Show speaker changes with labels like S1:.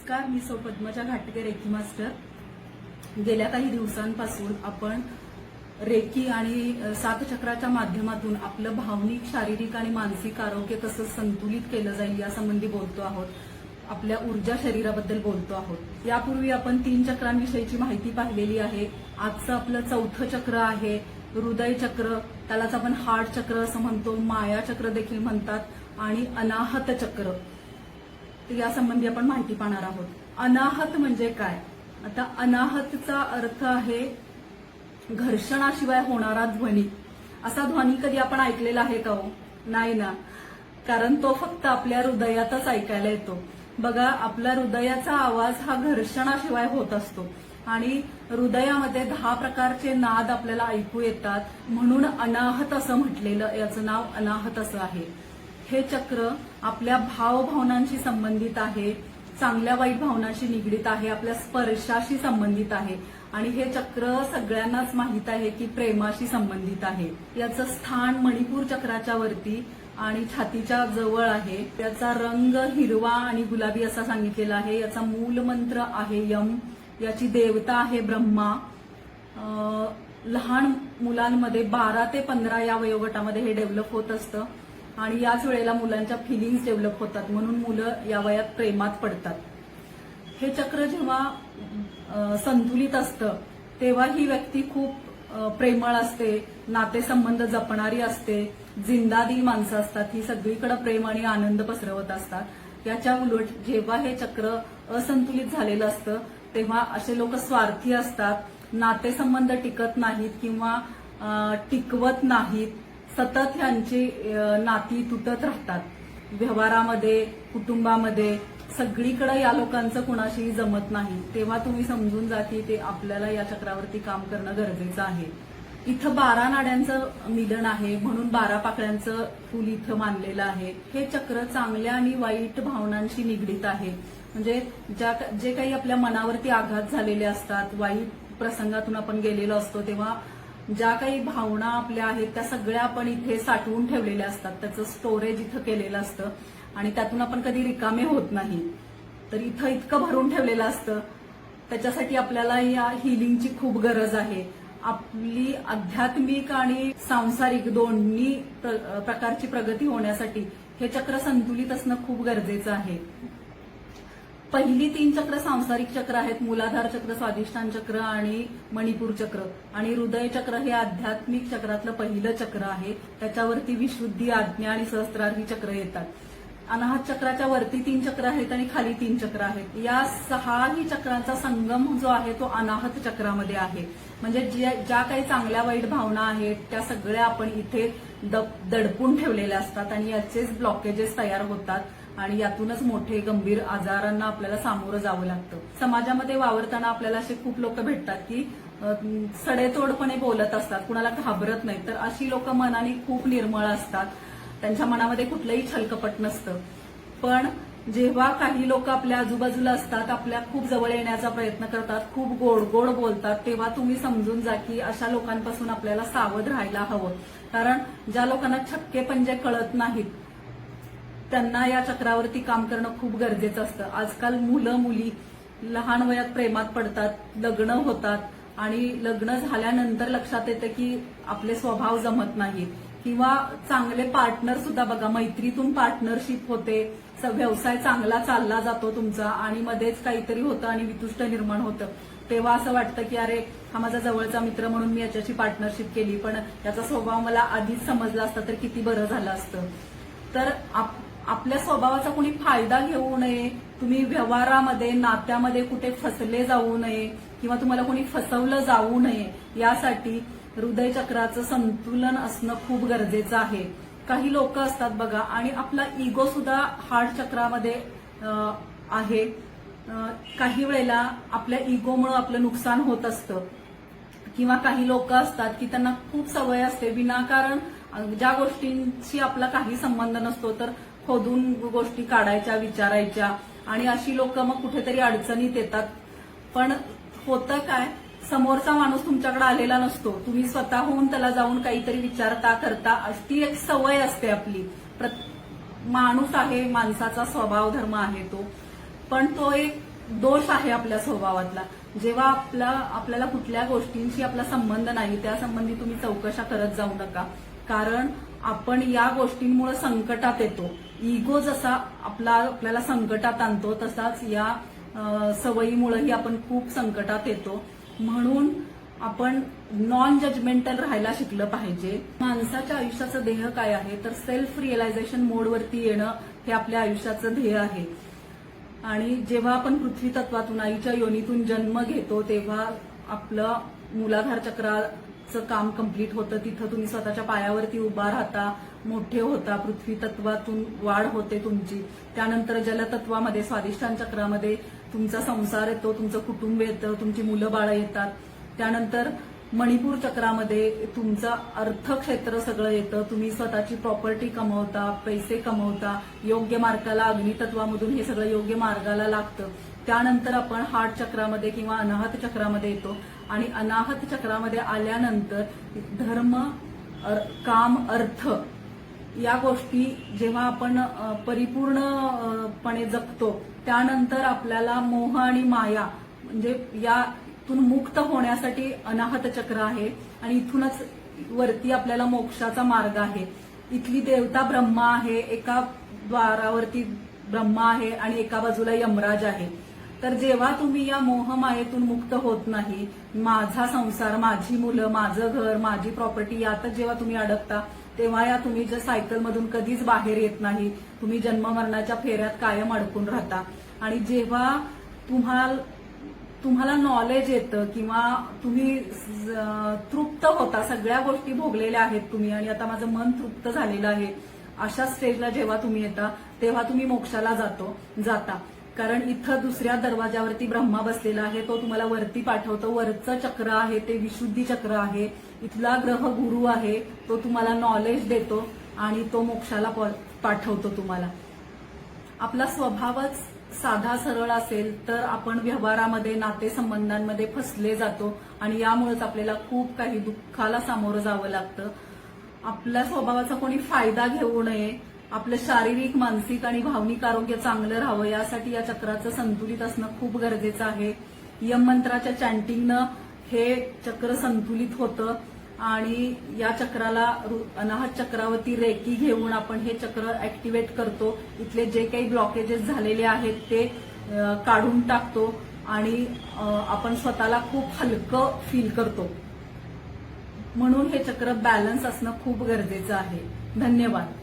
S1: नमस्कार, मी सौ पद्मजा घाटगे, रेकी मास्टर. गेल्या काही दिवसांपासून आपण रेकी आणि सात चक्राच्या माध्यमातून आपलं भावनिक, शारीरिक आणि मानसिक आरोग्य कसं संतुलित केलं जाईल यासंबंधी बोलतो आहोत. आपल्या ऊर्जा शरीराबद्दल बोलतो आहोत. यापूर्वी आपण 3 चक्रांविषयीची माहिती पाहिलेली आहे. आजचं आपलं 4थं चक्र आहे हृदय चक्र. त्यालाच आपण हार्ट चक्र असं म्हणतो, माया चक्र देखील म्हणतात, आणि अनाहत चक्र. तर यासंबंधी आपण माहिती पाहणार आहोत. अनाहत म्हणजे काय? आता अनाहतचा अर्थ आहे घर्षणाशिवाय होणारा ध्वनी. असा ध्वनी कधी आपण ऐकलेला आहे का हो? नाही ना, कारण तो फक्त आपल्या हृदयातच ऐकायला येतो. बघा, आपल्या हृदयाचा आवाज हा घर्षणाशिवाय होत असतो आणि हृदयामध्ये 10 प्रकारचे नाद आपल्याला ऐकू येतात. म्हणून अनाहत असं म्हटलेलं, याचं नाव अनाहत असं आहे. हे चक्र आपल्या भावभावनांशी संबंधित आहे, चांगल्या वाईट भावनांशी निगडीत आहे, आपल्या स्पर्शाशी संबंधित आहे, आणि हे चक्र सगळ्यांनाच माहित आहे की प्रेमाशी संबंधित आहे. याचं स्थान मणिपूर चक्राच्या वरती आणि छातीच्या जवळ आहे. याचा रंग हिरवा आणि गुलाबी असा सांगितलेला आहे. याचा मूल मंत्र आहे यम. याची देवता आहे ब्रह्मा. लहान मुलांमध्ये 12 ते 15 या वयोगटामध्ये हे डेव्हलप होत असतं आणि याच वेळेला मुलांच्या फिलिंग्स डेव्हलप होतात, म्हणून मुलं या वयात प्रेमात पडतात. हे चक्र जेव्हा संतुलित असतं तेव्हा ही व्यक्ती खूप प्रेमळ असते, नातेसंबंध जपणारी असते, जिंदादिल माणसं असतात. ही सगळीकडे प्रेम आणि आनंद पसरवत असतात. याच्या उलट जेव्हा हे चक्र असंतुलित झालेलं असतं तेव्हा असे लोक स्वार्थी असतात, नातेसंबंध टिकत नाहीत किंवा टिकवत नाहीत. सतत यांची नाती तुटत राहतात. व्यवहारामध्ये, कुटुंबामध्ये, सगळीकडे या लोकांचं कुणाशीही जमत नाही. तेव्हा तुम्ही समजून जा की ते आपल्याला या चक्रावरती काम करणं गरजेचं आहे. इथं 12 नाड्यांचं मिलन आहे, म्हणून 12 पाकळ्यांचं फूल इथं मानलेलं आहे. हे चक्र चांगल्या आणि वाईट भावनांशी निगडीत आहे. म्हणजे जे काही आपल्या मनावरती आघात झालेले असतात, वाईट प्रसंगातून आपण गेलेलो असतो, तेव्हा ज्या काही भावना आपल्या आहेत त्या सगळ्या आपण इथे साठवून ठेवलेल्या असतात. त्याचं स्टोरेज इथं केलेलं असतं आणि त्यातून आपण कधी रिकामे होत नाही. तर इथं इतकं भरून ठेवलेलं असतं. त्याच्यासाठी आपल्याला या हिलिंगची खूप गरज आहे. आपली आध्यात्मिक आणि सांसारिक दोन्ही प्रकारची प्रगती होण्यासाठी हे चक्र संतुलित असणं खूप गरजेचं आहे. पहिली 3 चक्र सांसारिक चक्र आहेत, मूलाधार चक्र, स्वाधिष्ठान चक्र आणि मणिपूर चक्र. आणि हृदय चक्र हे आध्यात्मिक चक्रातलं पहिलं चक्र आहे. त्याच्यावरती विशुद्धी, आज्ञा आणि सहस्त्रार ही चक्र येतात. अनाहत चक्राच्या वरती 3 चक्र आहेत आणि खाली 3 चक्र आहेत. या 6 चक्रांचा संगम जो आहे तो अनाहत चक्रामध्ये आहे. म्हणजे ज्या काही चांगल्या वाईट भावना आहेत त्या सगळ्या आपण इथे दडपून ठेवलेल्या असतात आणि याचेच ब्लॉकेजेस तयार होतात आणि यातूनच मोठे गंभीर आजारांना आपल्याला सामोरं जावं लागतं. समाजामध्ये वावरताना आपल्याला असे खूप लोक भेटतात की सडेतोडपणे बोलत असतात, कुणाला घाबरत नाही. तर अशी लोक मनाने खूप निर्मळ असतात, त्यांच्या मनामध्ये कुठलंही छलकपट नसतं. पण जेव्हा काही लोक आपल्या आजूबाजूला असतात, आपल्या खूप जवळ येण्याचा प्रयत्न करतात, खूप गोड गोड बोलतात, तेव्हा तुम्ही समजून जा की अशा लोकांपासून आपल्याला सावध राहायला हवं. कारण ज्या लोकांना छक्के पंजे कळत नाहीत त्यांना या चक्रावरती काम करणं खूप गरजेचं असतं. आजकाल मुलं मुली लहान वयात प्रेमात पडतात, लग्न होतात आणि लग्न झाल्यानंतर लक्षात येतं की आपले स्वभाव जमत नाहीत किंवा चांगले पार्टनर सुद्धा बघा, मैत्रीतून पार्टनरशिप होते, व्यवसाय चांगला चालला जातो तुमचा आणि मध्येच काहीतरी होतं आणि वितुष्ट निर्माण होतं. तेव्हा असं वाटतं की अरे हा माझा जवळचा मित्र म्हणून मी याच्याशी पार्टनरशिप केली, पण याचा स्वभाव मला आधीच समजला असता तर किती बरं झालं असतं. तर आपल्या स्वभावाचा कोणी फायदा घेऊ नये. तुम्ही व्यवहारामध्ये, नात्यामध्ये कुठे फसले जाऊ नये किंवा तुम्हाला कोणी फसवलं जाऊ नये यासाठी हृदय चक्राचं संतुलन असणं खूप गरजेचं आहे. काही लोक असतात बघा, आणि आपला इगो सुद्धा हार्ट चक्रामध्ये आहे. काही वेळेला आपल्या इगोमुळे आपलं नुकसान होत असतं. किंवा काही लोक असतात की त्यांना खूप सवय असते विनाकारण ज्या गोष्टींशी आपला काही संबंध नसतो तर खोदून गोष्टी काढायच्या, विचारायच्या, आणि अशी लोक मग कुठेतरी अडचणीत येतात. पण होतं काय, समोरचा माणूस तुमच्याकडे आलेला नसतो, तुम्ही स्वतःहून त्याला जाऊन काहीतरी विचारता करता. ती एक सवय असते आपली. माणूस आहे, माणसाचा स्वभाव धर्म आहे तो. पण तो एक दोष आहे आपल्या स्वभावातला. जेव्हा आपल्याला कुठल्या गोष्टींशी आपला संबंध नाही त्या संबंधी तुम्ही चौकशा करत जाऊ नका, कारण आपण या गोष्टींमुळे संकटात येतो. इगो जसा आपल्याला संकटात आणतो तसाच या सवयीमुळेही आपण खूप संकटात येतो. म्हणून आपण नॉन जजमेंटल राहायला शिकलं पाहिजे. माणसाच्या आयुष्याचं ध्येय काय आहे तर सेल्फ रिअलायझेशन मोडवरती येणं हे आपल्या आयुष्याचं ध्येय आहे. आणि जेव्हा आपण पृथ्वी तत्वातून आईच्या योनीतून जन्म घेतो तेव्हा आपलं मूलाधार चक्राचं काम कंप्लीट होतं. तिथं तुम्ही स्वतःच्या पायावरती उभा राहता, मोठे होता, पृथ्वी तत्वातून वाढ होते तुमची. त्यानंतर जलतत्वामध्ये स्वादिष्ठान चक्रामध्ये तुमचा संसार येतो, तुमचं कुटुंब येतं, तुमची मुलं बाळं येतात. त्यानंतर मणिपूर चक्रामध्ये तुमचं अर्थक्षेत्र सगळं येतं. तुम्ही स्वतःची प्रॉपर्टी कमवता, पैसे कमवता, योग्य मार्गाला अग्नितत्वामधून हे सगळं योग्य मार्गाला लागतं. त्यानंतर आपण हार्ट चक्रामध्ये किंवा अनाहत चक्रामध्ये येतो आणि अनाहत चक्रामध्ये आल्यानंतर धर्म, काम, अर्थ या गोष्टी जेव्हा आपण परिपूर्णपणे जगतो त्यानंतर आपल्याला मोह आणि माया म्हणजे यातून मुक्त होण्यासाठी अनाहत चक्र आहे आणि इथूनच वरती आपल्याला मोक्षाचा मार्ग आहे. इथली देवता ब्रह्मा आहे, एका द्वारावरती ब्रह्मा आहे आणि एका बाजूला यमराज आहे. तर जेव्हा तुम्ही या मोहमायेतून मुक्त होत नाही, माझा संसार, माझी मुलं, माझं घर, माझी प्रॉपर्टी यातच जेव्हा तुम्ही अडकता तेव्हा या तुम्ही ज्या सायकलमधून कधीच बाहेर येत नाही. तुम्ही जन्म मरणाच्या फेऱ्यात कायम अडकून राहता. आणि जेव्हा तुम्हाला नॉलेज येतं किंवा तुम्ही तृप्त होता, सगळ्या गोष्टी भोगलेल्या आहेत तुम्ही आणि आता माझं मन तृप्त झालेलं आहे, अशा स्टेजला जेव्हा तुम्ही येता तेव्हा तुम्ही मोक्षाला जाता. कारण इथं दुसऱ्या दरवाजावरती ब्रह्मा बसलेला आहे, तो तुम्हाला वरती पाठवतो. वरचं चक्र आहे ते विशुद्धी चक्र आहे. इथला ग्रह गुरु आहे, तो तुम्हाला नॉलेज देतो आणि तो मोक्षाला पाठवतो तुम्हाला. आपला स्वभावच साधा सरळ असेल तर आपण व्यवहारामध्ये, नातेसंबंधांमध्ये फसले जातो आणि यामुळेच आपल्याला खूप काही दुःखाला सामोरं जावं लागतं. आपल्या स्वभावाचा कोणी फायदा घेऊ नये. आपलं शारीरिक, मानसिक आणि भावनिक आरोग्य चांगलं राहावं यासाठी या चक्राचं संतुलित असणं खूप गरजेचं आहे. यम मंत्राच्या चॅन्टिंगनं हे चक्र संतुलित होतं आणि या चक्राला अनाहत चक्रावरती रेकी घेऊन आपण हे चक्र ऍक्टिव्हेट करतो. इथले जे काही ब्लॉकेजेस झालेले आहेत ते काढून टाकतो आणि आपण स्वतःला खूप हलकं फील करतो. म्हणून हे चक्र बॅलन्स असणं खूप गरजेचं आहे. धन्यवाद.